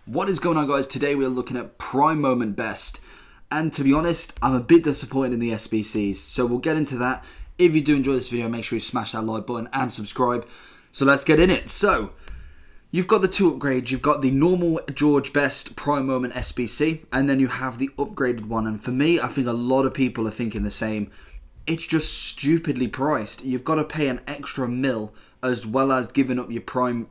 What is going on, guys? Today we're looking at Prime Moment Best, and to be honest, I'm a bit disappointed in the SBCs, so we'll get into that. If you do enjoy this video, make sure you smash that like button and subscribe. So let's get in it. So you've got the two upgrades. You've got the normal George Best Prime Moment SBC, and then you have the upgraded one. And for me, I think a lot of people are thinking the same. It's just stupidly priced. You've got to pay an extra mil as well as giving up your prime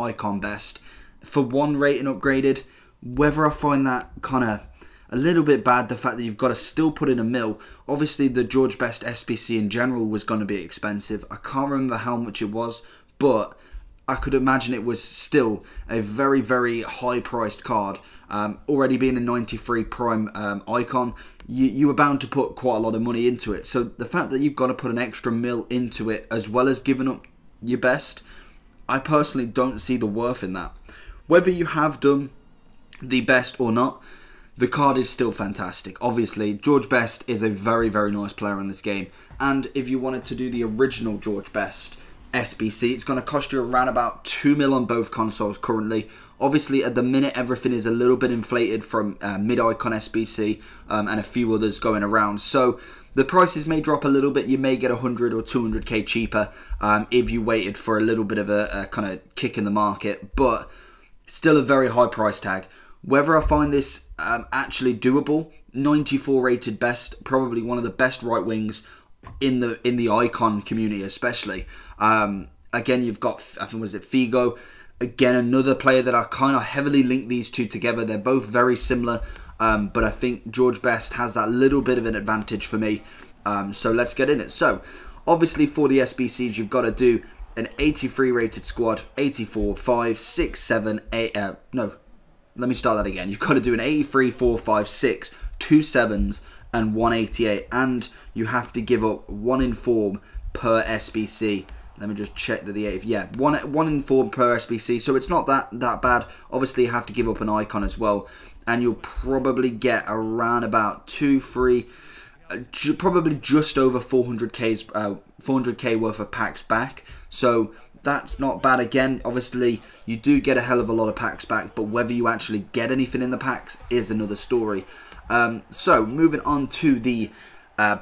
icon best for one rating upgraded. Whether I find that kind of a little bit bad, the fact that you've got to still put in a mil. Obviously the George Best SBC in general was going to be expensive. I can't remember how much it was, but I could imagine it was still a very, very high priced card. Already being a 93 prime icon, you were bound to put quite a lot of money into it. So the fact that you've got to put an extra mil into it as well as giving up your best, I personally don't see the worth in that. Whether you have done the best or not, the card is still fantastic. Obviously, George Best is a very, very nice player in this game. And if you wanted to do the original George Best SBC, it's going to cost you around about 2 mil on both consoles currently. Obviously, at the minute, everything is a little bit inflated from mid-icon SBC and a few others going around. So the prices may drop a little bit. You may get 100 or 200k cheaper if you waited for a little bit of a kind of kick in the market, but still a very high price tag. Whether I find this actually doable, 94 rated best, probably one of the best right wings in the icon community, especially. Again, you've got, I think, was it Figo? Again, another player that I kind of heavily link these two together. They're both very similar, but I think George Best has that little bit of an advantage for me. So let's get in it. So obviously for the SBCs, you've got to do an 83 rated squad, 84, 5, 6, 7, 8, no, let me start that again. You've got to do an 83, 4, 5, 6, 2 7s, and 188, and you have to give up 1 inform per SBC. Let me just check that one inform per SBC, so it's not that bad. Obviously, you have to give up an icon as well, and you'll probably get around about 2, 3, probably just over 400k worth of packs back. So that's not bad. Again, obviously, you do get a hell of a lot of packs back, but whether you actually get anything in the packs is another story. So moving on to the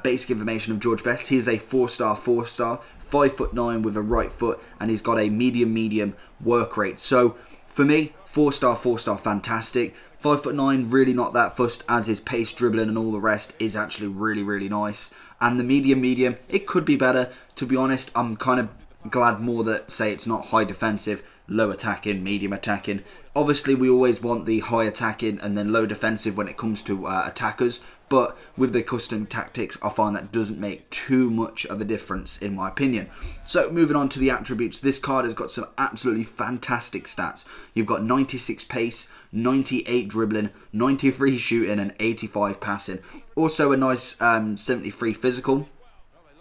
basic information of George Best. He is a 4-star, 5'9" with a right foot, and he's got a medium work rate. So for me, 4-star, fantastic. 5'9", really not that fussed, as his pace, dribbling, and all the rest is actually really nice. And the medium, it could be better. To be honest, I'm kind of glad more that, say, it's not high defensive, low attacking, medium attacking. Obviously, we always want the high attacking and then low defensive when it comes to attackers, but with the custom tactics, I find that doesn't make too much of a difference, in my opinion. So moving on to the attributes, this card has got some absolutely fantastic stats. You've got 96 pace, 98 dribbling, 93 shooting, and 85 passing. Also a nice 73 physical.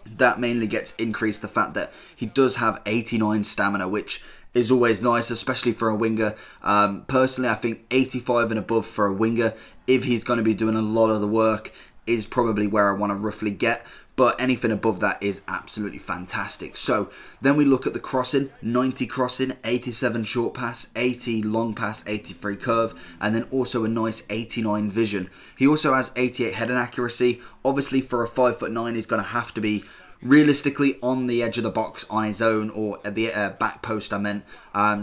That mainly gets increased the fact that he does have 89 stamina, which is always nice, especially for a winger. Personally, I think 85 and above for a winger, if he's going to be doing a lot of the work, is probably where I want to roughly get. But anything above that is absolutely fantastic. So then we look at the crossing, 90 crossing, 87 short pass, 80 long pass, 83 curve, and then also a nice 89 vision. He also has 88 heading accuracy. Obviously for a 5'9", he's going to have to be realistically on the edge of the box on his own, or at the back post I meant.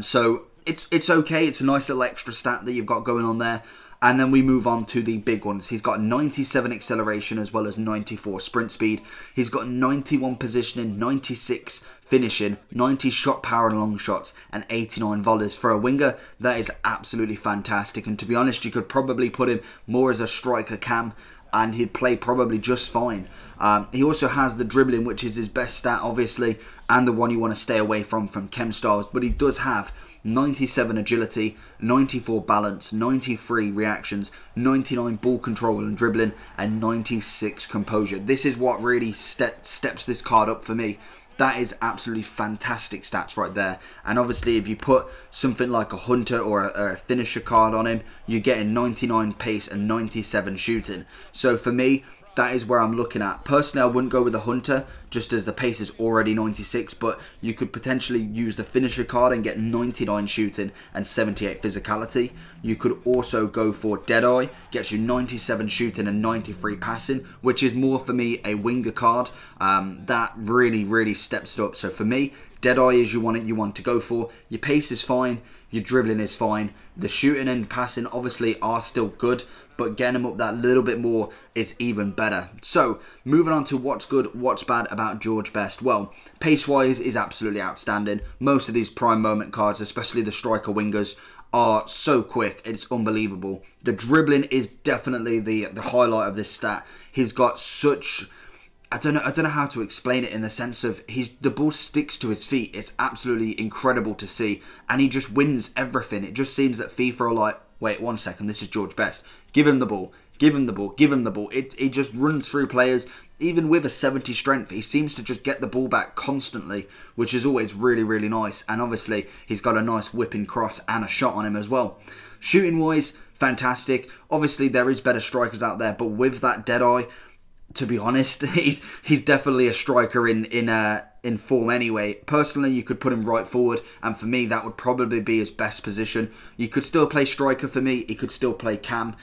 So it's okay. It's a nice little extra stat that you've got going on there. And then we move on to the big ones. He's got 97 acceleration as well as 94 sprint speed. He's got 91 positioning, 96 finishing, 90 shot power and long shots, and 89 volleys. For a winger, that is absolutely fantastic. And to be honest, you could probably put him more as a striker cam, and he'd play probably just fine. He also has the dribbling, which is his best stat, obviously, and the one you want to stay away from Chem Stars. But he does have 97 agility, 94 balance, 93 reactions, 99 ball control and dribbling, and 96 composure. This is what really steps this card up for me. That is absolutely fantastic stats right there. And obviously, if you put something like a hunter or a finisher card on him, you're getting 99 pace and 97 shooting. So for me, that is where I'm looking at. Personally, I wouldn't go with the Hunter, just as the pace is already 96, but you could potentially use the finisher card and get 99 shooting and 78 physicality. You could also go for Deadeye, gets you 97 shooting and 93 passing, which is more for me a winger card. That really steps it up. So for me, Deadeye is you want to go for. Your pace is fine, your dribbling is fine. The shooting and passing obviously are still good, but getting them up that little bit more is even better. So, moving on to what's good, what's bad about George Best. Well, pace-wise is absolutely outstanding. Most of these prime moment cards, especially the striker wingers, are so quick, it's unbelievable. The dribbling is definitely the highlight of this stat. He's got such... I don't know how to explain it, in the sense of the ball sticks to his feet. It's absolutely incredible to see, and he just wins everything. It just seems that FIFA are like, wait 1 second, this is George Best. Give him the ball, give him the ball, give him the ball. He just runs through players. Even with a 70 strength, he seems to just get the ball back constantly, which is always really nice. And obviously, he's got a nice whipping cross and a shot on him as well. Shooting wise, fantastic. Obviously, there is better strikers out there, but with that Deadeye, to be honest, he's definitely a striker in form anyway. Personally, you could put him right forward, and for me, that would probably be his best position. You could still play striker for me. He could still play cam.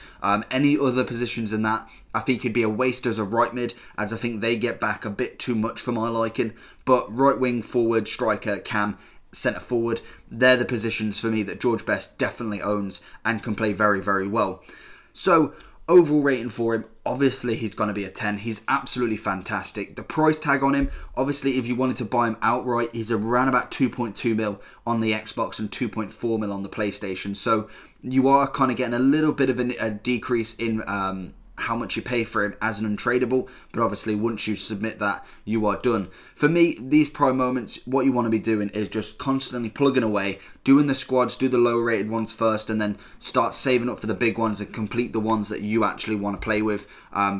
Any other positions than that, I think he'd be a waste as a right mid, as I think they get back a bit too much for my liking. But right wing, forward, striker, cam, centre forward, they're the positions for me that George Best definitely owns and can play very well. So, overall rating for him, obviously he's going to be a 10. He's absolutely fantastic. The price tag on him, obviously if you wanted to buy him outright, he's around about 2.2 mil on the Xbox and 2.4 mil on the PlayStation. So you are kind of getting a little bit of a decrease in how much you pay for him as an untradeable, but obviously once you submit that, you are done. For me, these prime moments, what you want to be doing is just constantly plugging away, doing the squads, do the low rated ones first, and then start saving up for the big ones and complete the ones that you actually want to play with.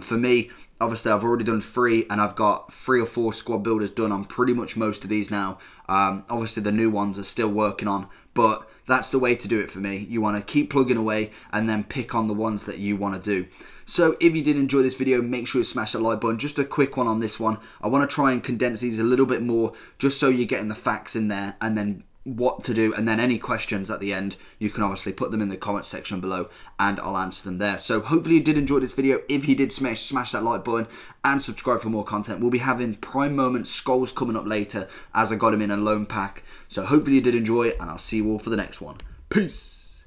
For me, obviously I've already done 3 and I've got 3 or 4 squad builders done on pretty much most of these now. Obviously the new ones are still working on, but that's the way to do it for me. You want to keep plugging away and then pick on the ones that you want to do. So if you did enjoy this video, make sure you smash that like button. Just a quick one on this one. I want to try and condense these a little bit more, just so you're getting the facts in there, and then what to do, and then any questions at the end, you can obviously put them in the comment section below and I'll answer them there. So hopefully you did enjoy this video. If you did, smash that like button and subscribe for more content. We'll be having prime moment skulls coming up later, as I got him in a loan pack. So hopefully you did enjoy it, and I'll see you all for the next one. Peace.